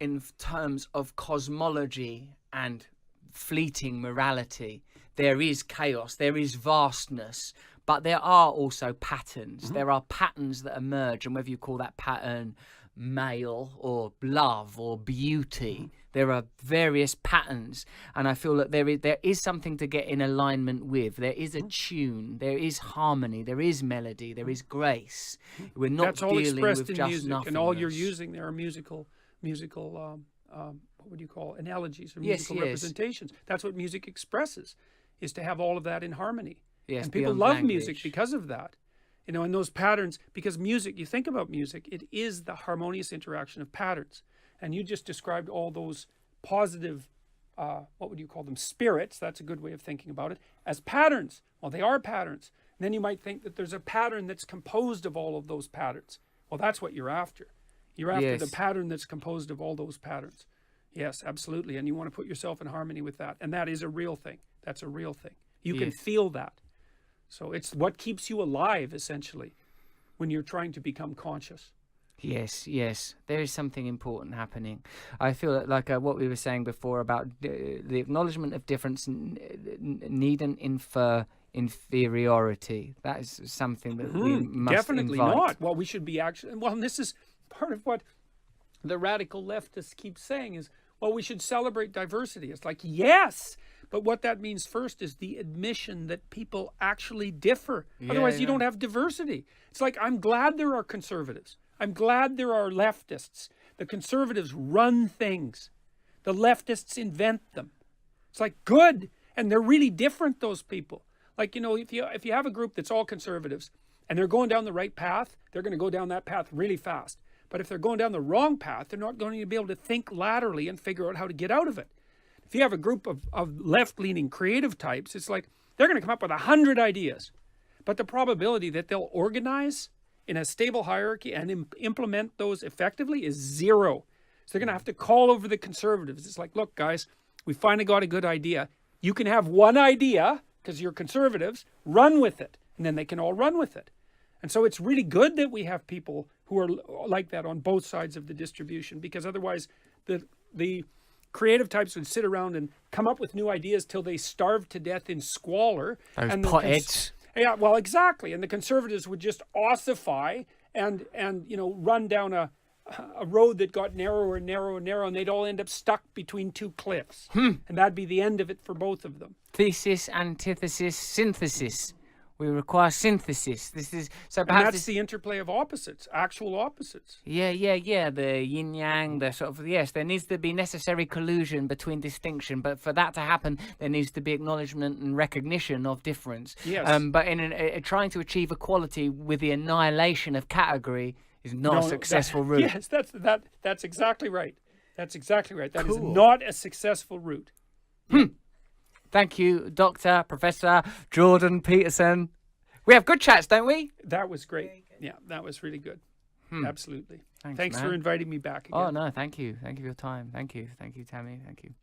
in terms of cosmology and fleeting morality. There is chaos, there is vastness, but there are also patterns. There are patterns that emerge, and whether you call that pattern male or love or beauty, there are various patterns, and I feel that there is something to get in alignment with. There is a tune, there is harmony, there is melody, there is grace. We're not That's all dealing expressed with in just music, nothingness. and all you're using there are musical what would you call analogies or musical representations. That's what music expresses, is to have all of that in harmony. Yes, and people beyond love language. music because of that. You know, and those patterns, because music, you think about music, it is the harmonious interaction of patterns. And you just described all those positive, what would you call them, spirits, that's a good way of thinking about it, as patterns. Well, they are patterns. And then you might think that there's a pattern that's composed of all of those patterns. Well, that's what you're after. You're after the pattern that's composed of all those patterns. Yes, absolutely. And you want to put yourself in harmony with that. And that is a real thing. That's a real thing. You can feel that. So it's what keeps you alive, essentially, when you're trying to become conscious. Yes, yes. There is something important happening. I feel like what we were saying before about the acknowledgement of difference needn't infer inferiority. That is something that we must definitely invite. not. Well, we should be actually, well, and this is part of what the radical leftists keep saying is, well, we should celebrate diversity. It's like, yes, but what that means first is the admission that people actually differ. Otherwise, you don't have diversity. It's like, I'm glad there are conservatives. I'm glad there are leftists. The conservatives run things. The leftists invent them. It's like, good. And they're really different, those people. Like, you know, if you have a group that's all conservatives and they're going down the right path, they're going to go down that path really fast. But if they're going down the wrong path, they're not going to be able to think laterally and figure out how to get out of it. If you have a group of left-leaning creative types, it's like they're going to come up with 100 ideas. But the probability that they'll organize in a stable hierarchy and implement those effectively is zero. So they're going to have to call over the conservatives. It's like, look, guys, we finally got a good idea. You can have one idea because you're conservatives, run with it. And then they can all run with it. And so it's really good that we have people who are like that on both sides of the distribution, because otherwise the creative types would sit around and come up with new ideas till they starved to death in squalor. Those potheads. Yeah, well, exactly. And the conservatives would just ossify and you know, run down a road that got narrower and narrower and narrower, and they'd all end up stuck between two cliffs. And that'd be the end of it for both of them. Thesis, antithesis, synthesis. We require synthesis. This is so. Perhaps and that's the interplay of opposites, actual opposites. Yeah. The yin yang, the sort of there needs to be necessary collusion between distinction, but for that to happen, there needs to be acknowledgement and recognition of difference. Yes. But in trying to achieve equality with the annihilation of category is not a successful route. Yes, that's exactly right. That's exactly right. That Cool. is not a successful route. Thank you, Dr. Professor Jordan Peterson. We have good chats, don't we? That was great. Yeah, that was really good. Absolutely. Thanks Thanks man. for inviting me back again. Oh, no, thank you. Thank you for your time. Thank you. Thank you, Tammy. Thank you.